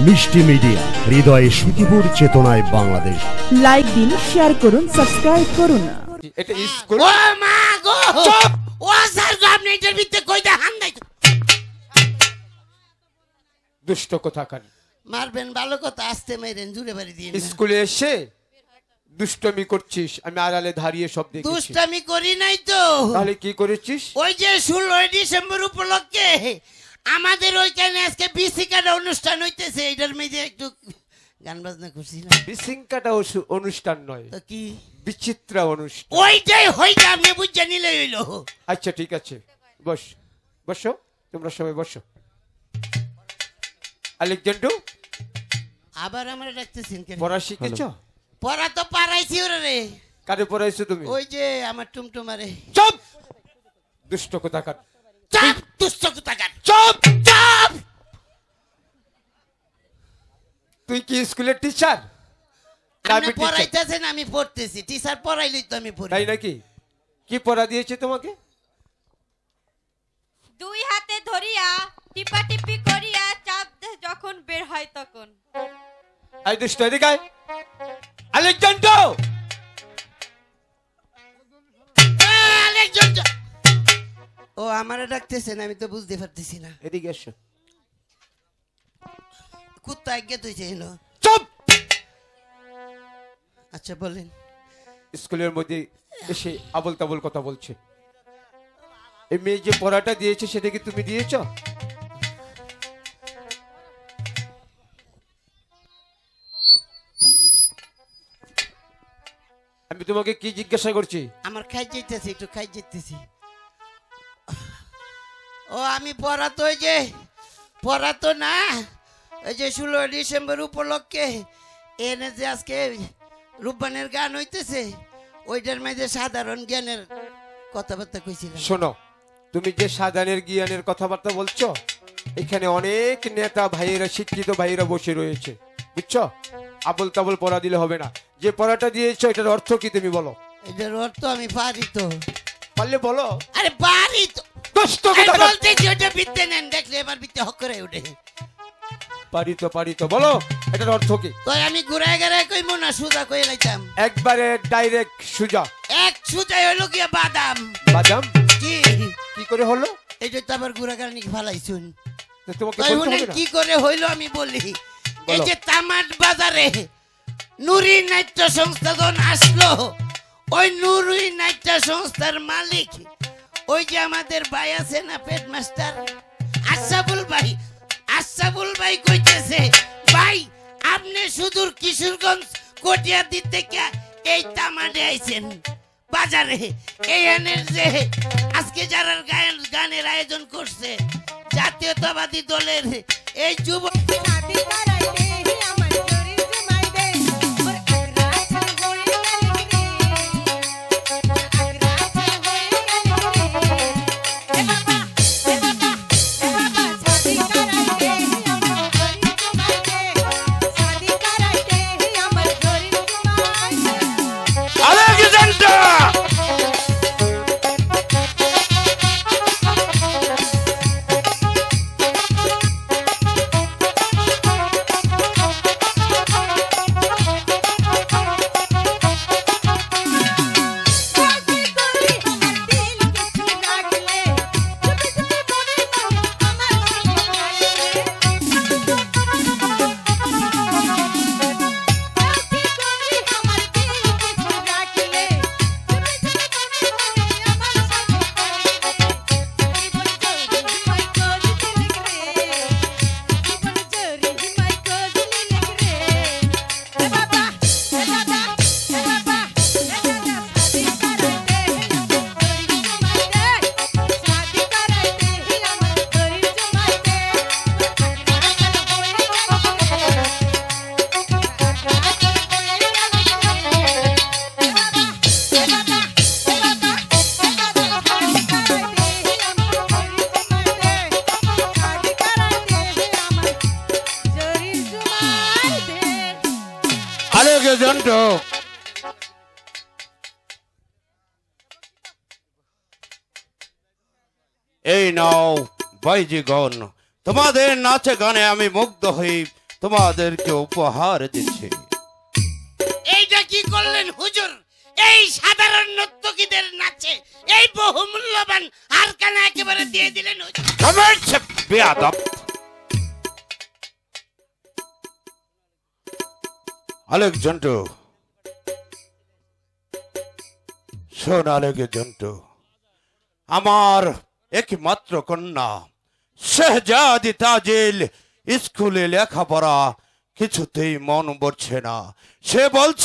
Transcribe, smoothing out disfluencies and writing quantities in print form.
মিষ্টি মিডিয়া, হৃদয়ে সুখীপুর, চেতনায় বাংলাদেশ। লাইক দিন, শেয়ার করুন, সাবস্ক্রাইব করুন। এটা স্কুল। ও মা গো, চুপ! ও স্যার গো, আপনি এটার ভিতরে কই দা হান্দাই দুষ্ট কোথাকার। মারবেন ভালো কথা, আস্তে মাইরেন, জুড়ে বাড়ি দিয়ে না। স্কুলে এসে দুষ্টমি করছিস, আমি আড়ালে দাঁড়িয়ে সব দেখেছি। দুষ্টামি করি নাই তো। তাহলে কি করেছিস? ওই যে 16 ডিসেম্বর উপলক্ষে আমাদের ওইখানে আজকে বিসিকাটা অনুষ্ঠান হইতেছে, এটার মধ্যে একটু গান বাজনা করছি না। বিশৃঙ্খলাটা অনুষ্ঠান নয়, তো কি বিচিত্র অনুষ্ঠান। ওইটাই হইতে আপনি বুঝে নিলে হইলো। আচ্ছা ঠিক আছে, বস, বসো, তোমরা সবাই বসো। আলেকজান্ডার, আবার আমরা ডাকতেছেন কেন? পড়া শিখেছ? পড়া তো পারাইছি ওরে রে। কারে পড়াইছো তুমি? ওই যে আমার টুমটুমারে। চুপ! দুষ্ট কোথাকার। চাপ, দুষ্ট কোথাকার। চুপ! চাপ! তুই কি স্কুলের টিচার? আপনি পড়াইতেছেন, আমি পড়তেছি। টিচার পড়াইলেই তো আমি পড়ি। তাই নাকি? কি পড়া দিয়েছে তোমাকে? দুই হাতে ধরিয়া টিপা টিপি করিয়া চাপ দে যখন বের হয় তখন। আই দুষ্ট, এদিকে আয়। আলেকজান্ডার! ও আমারে ডাকতেছেন, আমি তো বুঝতে পারতেছি না। এদিকে এসো। কুত্তা আজ্ঞা তুই চাইল। চুপ! আচ্ছা বলেন। স্কুলের মধ্যে এসে আবল তাবল কথা বলছে। এই মেয়ে যে পড়াটা দিয়েছে সেটা কি তুমি দিয়েছ? আমি তোমাকে কি জিজ্ঞাসা করছি? আমার খাই যেতেছি, একটু খাই যেতেছি। ও আমি পড়া তো ওই যে পড়া তো না, ওই যে 16 ডিসেম্বর উপলক্ষে এনে যে আজকে রূপবানের গান হইতেছে, ওইটার মধ্যে সাধারণ জ্ঞানের কথাবার্তা কইছিলাম। শোনো, তুমি যে সাধারণের জ্ঞানের কথাবার্তা বলছো, এখানে অনেক নেতা ভাইয়েরা, শিক্ষিত ভাইয়েরা বসে রয়েছে, বুঝছো? আবল তাবল পড়া দিলে হবে না। যে পড়াটা দিয়েছো এটার অর্থ কি তুমি বলো। এটার অর্থ আমি পারি তো। পারলে বলো। আরে পারি তো। দুষ্ট আমি কোথাকার। বলতেছি ওটা বিদ্যে নেন, দেখলে এবার বিদ্যে হক করে উঠে। পারি তো বলো, এটার অর্থ কি? তো আমি ঘুরায় ঘুরায় কইব না, সুজা কই লাইতাম। একবারে ডাইরেক্ট সোজা। এক সুজাই হইলো কি বাদাম। বাদাম কি কি করে হলো? এইটা তো আবার ঘুরাগানি ফালাইছুন। তো তোমাকে তাই বলতে শুনেন হবে না? কি করে হইলো আমি বলি। এই বলো। যে তামাট বাজারে নুরি নাট্য সংস্থা যখন আসলো, ওই নুরি নাট্য সংস্থার মালিক ওই যে আমাদের ভাই আছে না, পেট মাস্টার আশরাফুল ভাই কইতেছে, ভাই আপনি সুদূর কিশোরগঞ্জ কটিয়াদি থেকে এই তামাটে আইছেন বাজারে। এই এনের যে আজকে যারা গানের আয়োজন করছে জাতীয়তাবাদী দলের এই যুব এই নাও ভাইজিগণ, তোমাদের নাচে গানে আমি মুগ্ধ হই তোমাদেরকে উপহার দিচ্ছি। এইটা কি করলেন হুজুর? এই সাধারণ নর্তকীদের নাচে এই বহুমূল্যবান হারকানা একেবারে দিয়ে দিলেন হুজুর। থামেছে বেয়াদব। আলেক জন্টু, শোন আলেক জন্টু, আমার একমাত্র কন্যা শেহজাদি তাজিল স্কুলে লেখাপড়া কিছুতেই মন বসছে না। সে বলছে